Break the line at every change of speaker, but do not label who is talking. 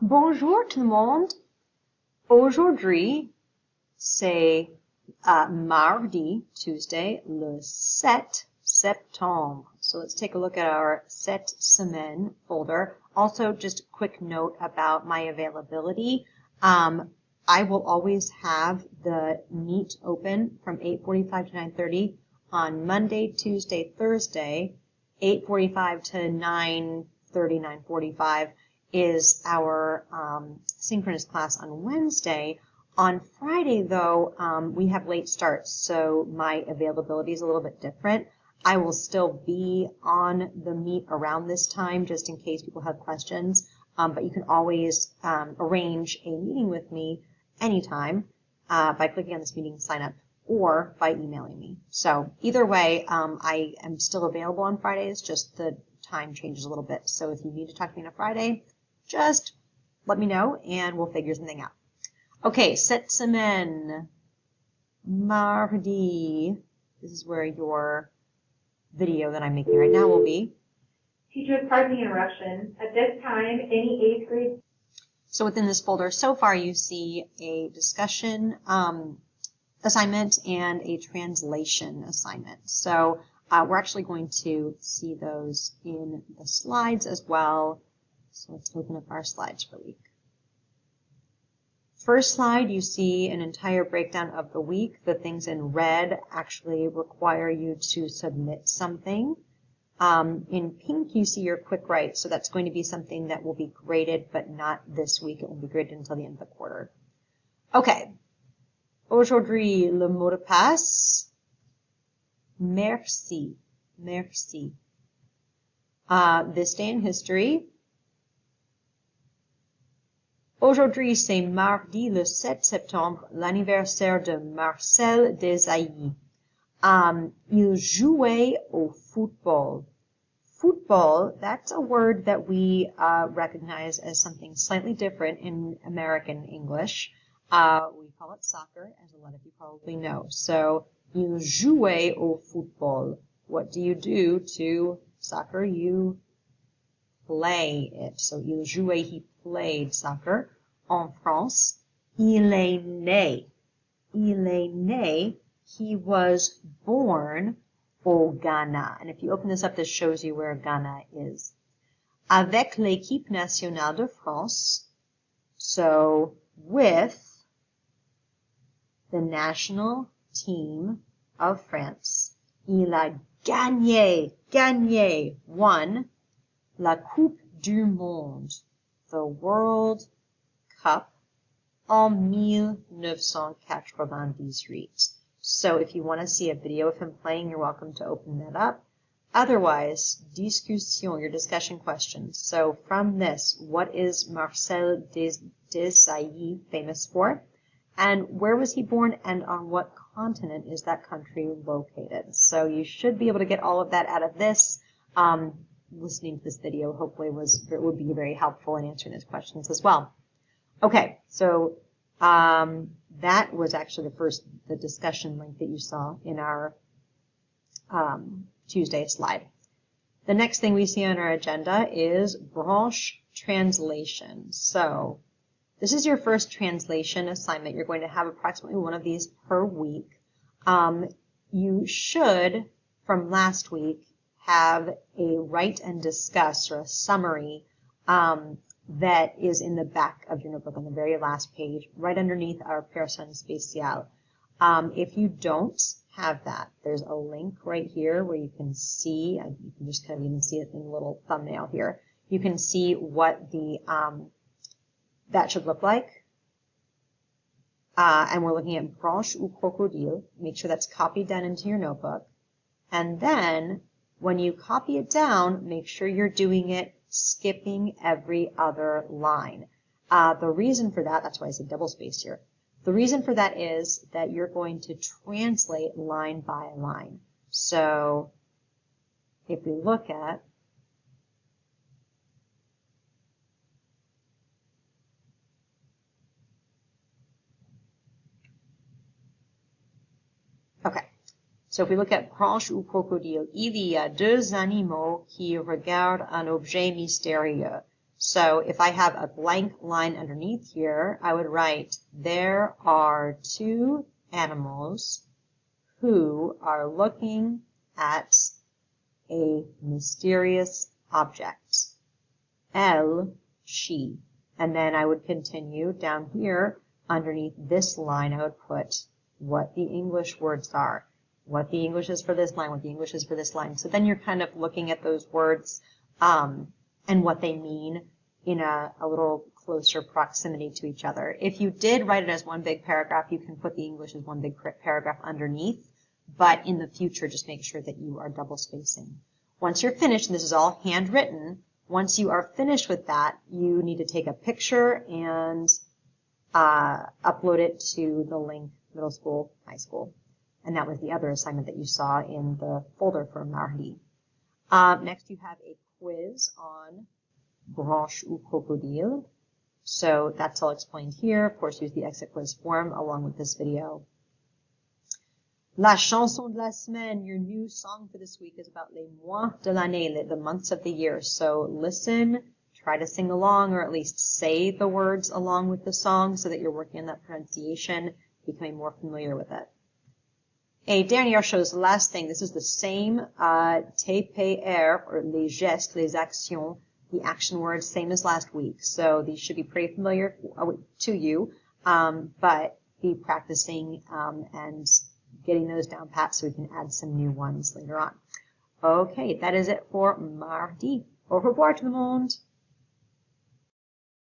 Bonjour tout le monde. Aujourd'hui, c'est mardi, Tuesday, le 7 septembre. So let's take a look at our cette semaine folder. Also, just a quick note about my availability. I will always have the Meet open from 8:45 to 9:30 on Monday, Tuesday, Thursday, 8:45 to 9:30, 9:45 is our synchronous class on Wednesday. On Friday, though, we have late starts, so my availability is a little bit different. I will still be on the Meet around this time, just in case people have questions, but you can always arrange a meeting with me anytime by clicking on this meeting sign up or by emailing me. So either way, I am still available on Fridays, just the time changes a little bit. So if you need to talk to me on a Friday, just let me know and we'll figure something out. Okay, cette semaine, mardi. This is where your video that I'm making right now will be.
Teachers, pardon the interruption. At this time, any 8th grade...
So within this folder, so far you see a discussion assignment and a translation assignment. So we're actually going to see those in the slides as well. So let's open up our slides for the week. First slide, you see an entire breakdown of the week. The things in red actually require you to submit something. In pink, you see your quick write. So that's going to be something that will be graded, but not this week. It will be graded until the end of the quarter. Okay. Aujourd'hui, le mot de passe. Merci. Merci. This day in history. Aujourd'hui, c'est mardi le 7 septembre, l'anniversaire de Marcel Desailly. Il jouait au football. Football, that's a word that we recognize as something slightly different in American English. We call it soccer, as a lot of you probably know. So, il jouait au football. What do you do to soccer? You play it. So, il jouait, he played soccer. En France, il est né. Il est né, he was born au Ghana. And if you open this up, this shows you where Ghana is. Avec l'équipe nationale de France, so with the national team of France, il a gagné, won, la Coupe du Monde, the World Cup, en 1998. So if you want to see a video of him playing, you're welcome to open that up. Otherwise, discussion, your discussion questions. So from this, what is Marcel Desailly famous for? And where was he born and on what continent is that country located? So you should be able to get all of that out of this. Listening to this video hopefully would be very helpful in answering his questions as well. Okay, so that was actually the discussion link that you saw in our Tuesday slide. The next thing we see on our agenda is branche translation. So this is your first translation assignment. You're going to have approximately one of these per week. You should, from last week, have a write and discuss or a summary that is in the back of your notebook on the very last page, right underneath our personne spéciale. If you don't have that, there's a link right here where you can see, you can just kind of even see it in the little thumbnail here. You can see what the that should look like. And we're looking at branche ou crocodile. Make sure that's copied down into your notebook. And then when you copy it down, make sure you're doing it skipping every other line. The reason for that, that's why I said double space here. The reason for that is that you're going to translate line by line. So if we look at so if we look at branche ou crocodile, il y a deux animaux qui regardent un objet mystérieux. So if I have a blank line underneath here, I would write, there are two animals who are looking at a mysterious object. Elle, she. And then I would continue down here underneath this line. I would put what the English words are, what the English is for this line, what the English is for this line. So then you're kind of looking at those words and what they mean in a little closer proximity to each other. If you did write it as one big paragraph, you can put the English as one big paragraph underneath, but in the future, just make sure that you are double spacing. Once you're finished, and this is all handwritten, once you are finished with that, you need to take a picture and upload it to the link middle school, high school. And that was the other assignment that you saw in the folder for mardi. Next, you have a quiz on branche ou crocodile. So that's all explained here. Of course, use the exit quiz form along with this video. La chanson de la semaine, your new song for this week, is about les mois de l'année, the months of the year. So listen, try to sing along, or at least say the words along with the song so that you're working on that pronunciation, becoming more familiar with it. Et dernière chose, the last thing, this is the same TPR, or les gestes, les actions, the action words, same as last week. So these should be pretty familiar to you, but be practicing and getting those down pat so we can add some new ones later on. Okay, that is it for mardi. Au revoir tout le monde.